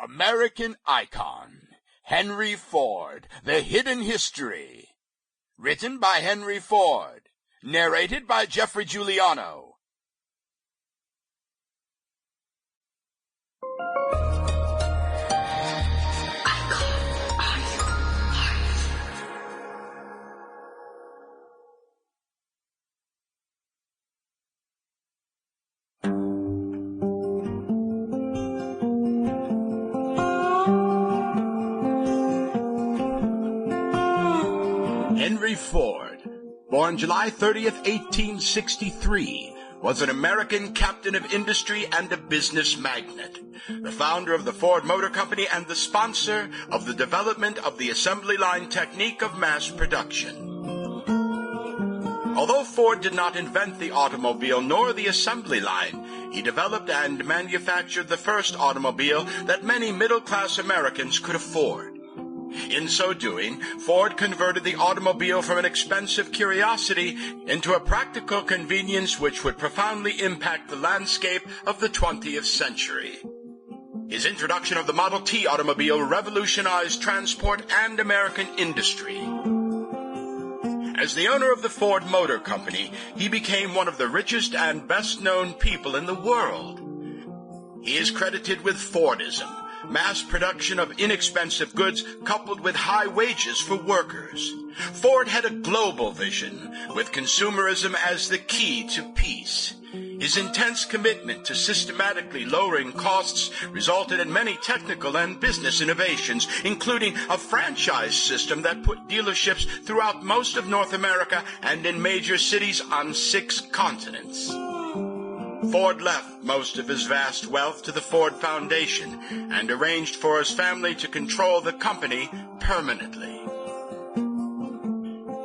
American Icon, Henry Ford, The Hidden History. Written by Henry Ford. Narrated by Geoffrey Giuliano. Henry Ford, born July 30th, 1863, was an American captain of industry and a business magnate, the founder of the Ford Motor Company and the sponsor of the development of the assembly line technique of mass production. Although Ford did not invent the automobile nor the assembly line, he developed and manufactured the first automobile that many middle-class Americans could afford. In so doing, Ford converted the automobile from an expensive curiosity into a practical convenience which would profoundly impact the landscape of the 20th century. His introduction of the Model T automobile revolutionized transport and American industry. As the owner of the Ford Motor Company, he became one of the richest and best-known people in the world. He is credited with Fordism, mass production of inexpensive goods coupled with high wages for workers. Ford had a global vision, with consumerism as the key to peace. His intense commitment to systematically lowering costs resulted in many technical and business innovations, including a franchise system that put dealerships throughout most of North America and in major cities on 6 continents. Ford left most of his vast wealth to the Ford Foundation and arranged for his family to control the company permanently.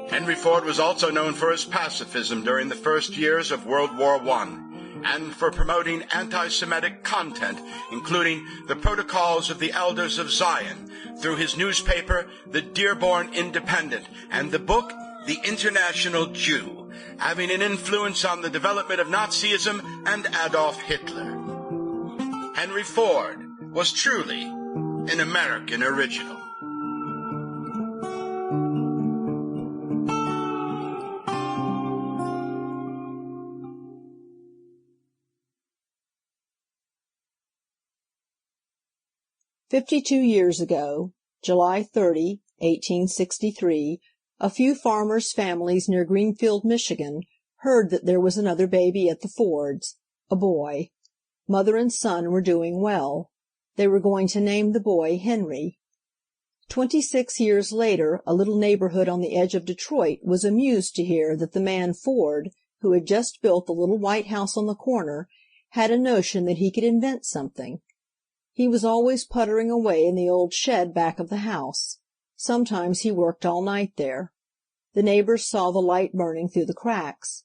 Henry Ford was also known for his pacifism during the first years of World War I and for promoting anti-Semitic content, including the Protocols of the Elders of Zion, through his newspaper, The Dearborn Independent, and the book, The International Jew, having an influence on the development of Nazism and Adolf Hitler. Henry Ford was truly an American original. "52 years ago, July 30, 1863, a few farmers' families near Greenfield, Michigan, heard that there was another baby at the Fords, a boy. Mother and son were doing well. They were going to name the boy Henry. 26 years later, a little neighborhood on the edge of Detroit was amused to hear that the man Ford, who had just built the little white house on the corner, had a notion that he could invent something. He was always puttering away in the old shed back of the house. Sometimes he worked all night there. The neighbors saw the light burning through the cracks.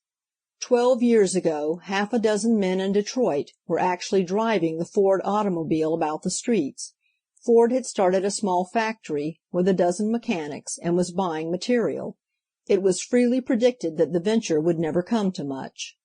12 years ago, half a dozen men in Detroit were actually driving the Ford automobile about the streets. Ford had started a small factory with a dozen mechanics and was buying material. It was freely predicted that the venture would never come to much.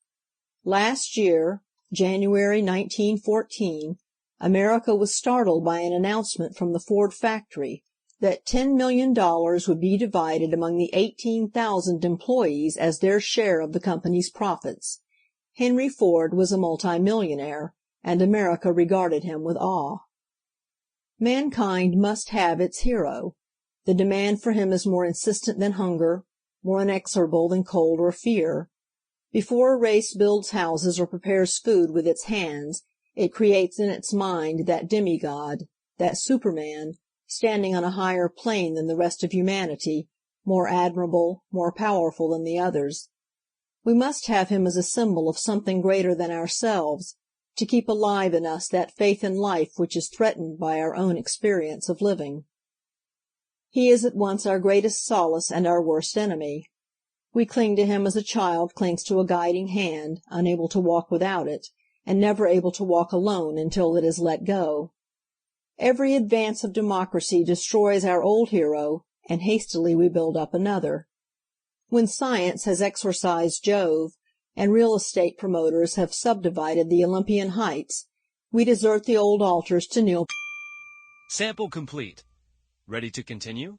Last year, January 1914, America was startled by an announcement from the Ford factory that $10 million would be divided among the 18,000 employees as their share of the company's profits. Henry Ford was a multimillionaire, and America regarded him with awe. Mankind must have its hero. The demand for him is more insistent than hunger, more inexorable than cold or fear. Before a race builds houses or prepares food with its hands, it creates in its mind that demigod, that Superman, standing on a higher plane than the rest of humanity, more admirable, more powerful than the others. We must have him as a symbol of something greater than ourselves, to keep alive in us that faith in life which is threatened by our own experience of living. He is at once our greatest solace and our worst enemy. We cling to him as a child clings to a guiding hand, unable to walk without it, and never able to walk alone until it is let go. Every advance of democracy destroys our old hero, and hastily we build up another. When science has exorcised Jove, and real estate promoters have subdivided the Olympian heights, we desert the old altars to kneel Sample complete. Ready to continue?